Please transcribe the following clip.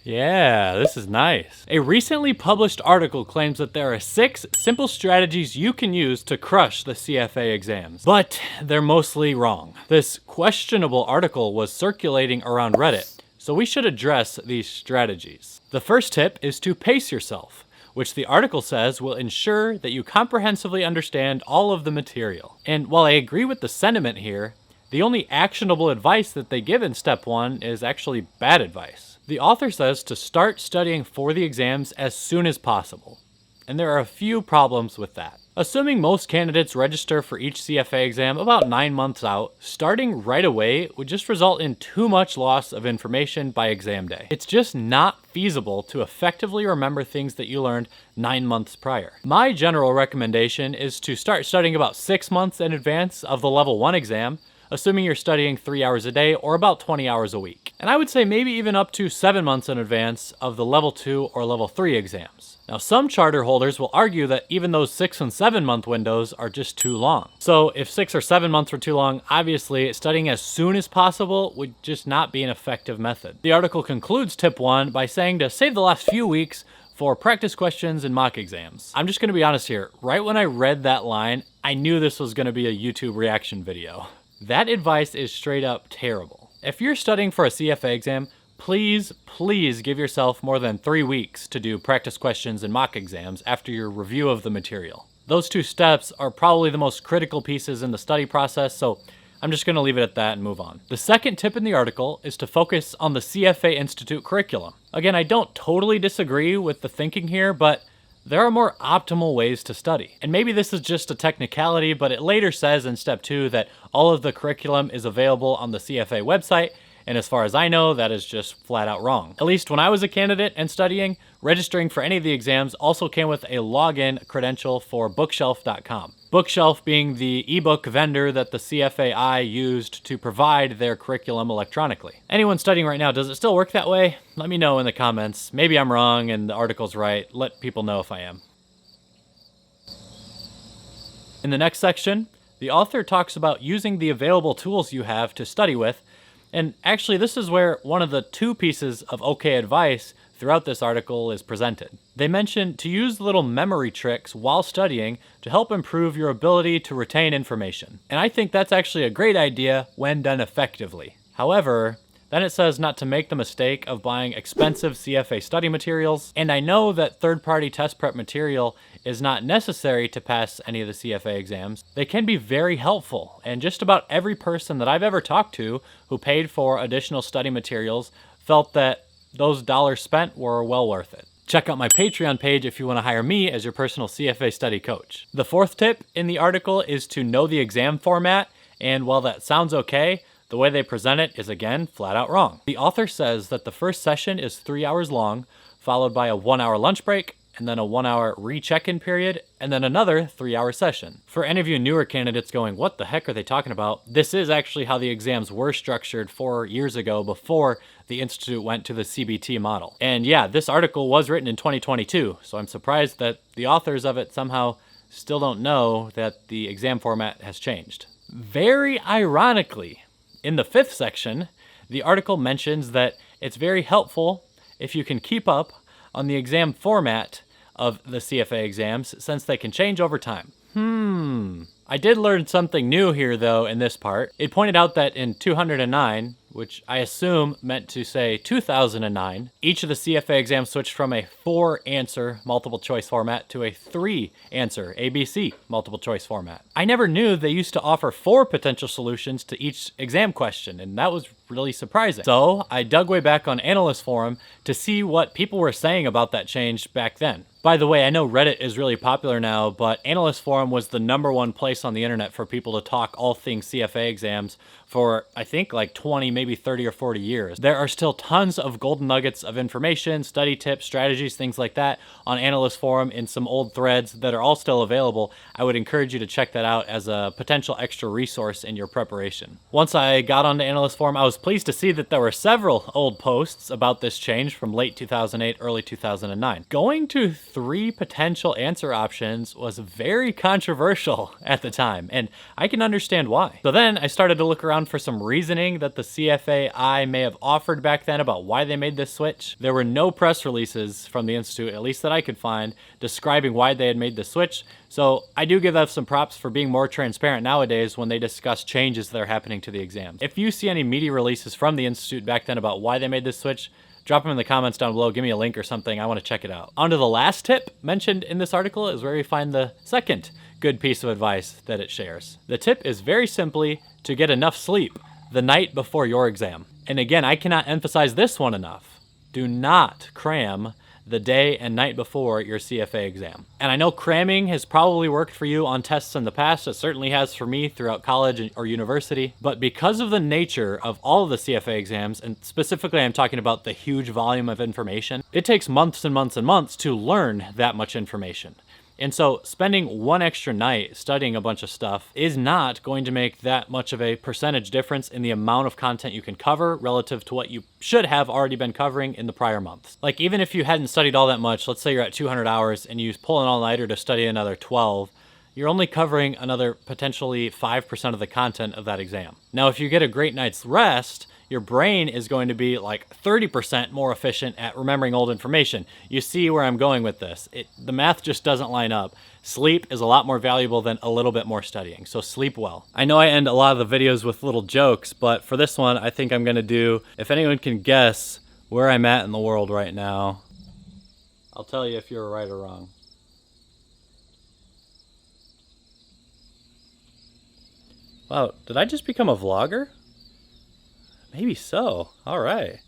Yeah, this is nice. A recently published article claims that there are 6 simple strategies you can use to crush the CFA exams, but they're mostly wrong. This questionable article was circulating around Reddit, so we should address these strategies. The first tip is to pace yourself, which the article says will ensure that you comprehensively understand all of the material. And while I agree with the sentiment here, the only actionable advice that they give in step 1 is actually bad advice. The author says to start studying for the exams as soon as possible, and there are a few problems with that. Assuming most candidates register for each CFA exam about 9 months out, starting right away would just result in too much loss of information by exam day. It's just not feasible to effectively remember things that you learned 9 months prior. My general recommendation is to start studying about 6 months in advance of the level 1 exam, assuming you're studying 3 hours a day or about 20 hours a week. And I would say maybe even up to 7 months in advance of the level 2 or level 3 exams. Now, some charter holders will argue that even those 6 and 7 month windows are just too long. So if 6 or 7 months were too long, obviously studying as soon as possible would just not be an effective method. The article concludes tip 1 by saying to save the last few weeks for practice questions and mock exams. I'm just gonna be honest here, right when I read that line, I knew this was gonna be a YouTube reaction video. That advice is straight up terrible. If you're studying for a CFA exam, please give yourself more than 3 weeks to do practice questions and mock exams after your review of the material. Those 2 steps are probably the most critical pieces in the study process, so I'm just going to leave it at that and move on. The second tip in the article is to focus on the CFA Institute curriculum. Again, I don't totally disagree with the thinking here, but there are more optimal ways to study. And maybe this is just a technicality, but it later says in step 2 that all of the curriculum is available on the CFA website, and as far as I know, that is just flat out wrong. At least when I was a candidate and studying, registering for any of the exams also came with a login credential for bookshelf.com. Bookshelf being the ebook vendor that the CFAI used to provide their curriculum electronically. Anyone studying right now, does it still work that way? Let me know in the comments. Maybe I'm wrong and the article's right. Let people know if I am. In the next section, the author talks about using the available tools you have to study with. And actually, this is where one of the 2 pieces of okay advice throughout this article is presented. They mention to use little memory tricks while studying to help improve your ability to retain information. And I think that's actually a great idea when done effectively. However, then it says not to make the mistake of buying expensive CFA study materials. And I know that third-party test prep material is not necessary to pass any of the CFA exams. They can be very helpful, and just about every person that I've ever talked to who paid for additional study materials felt that those dollars spent were well worth it. Check out my Patreon page if you want to hire me as your personal CFA study coach. The 4th tip in the article is to know the exam format, and while that sounds okay, the way they present it is again flat out wrong. The author says that the first session is 3 hours long, followed by a 1-hour lunch break, and then a 1-hour recheck-in period, and then another 3-hour session. For any of you newer candidates going, what the heck are they talking about? This is actually how the exams were structured 4 years ago before the Institute went to the CBT model. And yeah, this article was written in 2022, so I'm surprised that the authors of it somehow still don't know that the exam format has changed. Very ironically, in the 5th section, the article mentions that it's very helpful if you can keep up on the exam format of the CFA exams, since they can change over time. I did learn something new here, though, in this part. It pointed out that in 209, which I assume meant to say 2009, each of the CFA exams switched from a 4-answer multiple choice format to a 3-answer ABC multiple choice format. I never knew they used to offer 4 potential solutions to each exam question, and that was really surprising. So I dug way back on Analyst Forum to see what people were saying about that change back then. By the way, I know Reddit is really popular now, but Analyst Forum was the #1 place on the internet for people to talk all things CFA exams for, I think, like 20, maybe 30 or 40 years. There are still tons of golden nuggets of information, study tips, strategies, things like that on Analyst Forum in some old threads that are all still available. I would encourage you to check that out as a potential extra resource in your preparation. Once I got onto Analyst Forum, I was pleased to see that there were several old posts about this change from late 2008, early 2009. Going to 3 potential answer options was very controversial at the time, and I can understand why. So then I started to look around around for some reasoning that the CFAI may have offered back then about why they made this switch. There were no press releases from the Institute, at least that I could find, describing why they had made the switch. So I do give them some props for being more transparent nowadays when they discuss changes that are happening to the exams. If you see any media releases from the Institute back then about why they made this switch, drop them in the comments down below, give me a link or something, I want to check it out. On to the last tip mentioned in this article is where we find the second good piece of advice that it shares. The tip is very simply to get enough sleep the night before your exam. And again, I cannot emphasize this one enough. Do not cram the day and night before your CFA exam. And I know cramming has probably worked for you on tests in the past. It certainly has for me throughout college or university. But because of the nature of all of the CFA exams, and specifically I'm talking about the huge volume of information, it takes months and months and months to learn that much information. And so spending one extra night studying a bunch of stuff is not going to make that much of a percentage difference in the amount of content you can cover relative to what you should have already been covering in the prior months. Like even if you hadn't studied all that much, let's say you're at 200 hours and you pull an all-nighter to study another 12, you're only covering another potentially 5% of the content of that exam. Now, if you get a great night's rest, your brain is going to be like 30% more efficient at remembering old information. You see where I'm going with this. The math just doesn't line up. Sleep is a lot more valuable than a little bit more studying, so sleep well. I know I end a lot of the videos with little jokes, but for this one, I think I'm gonna do, if anyone can guess where I'm at in the world right now, I'll tell you if you're right or wrong. Wow, did I just become a vlogger? Maybe so. All right.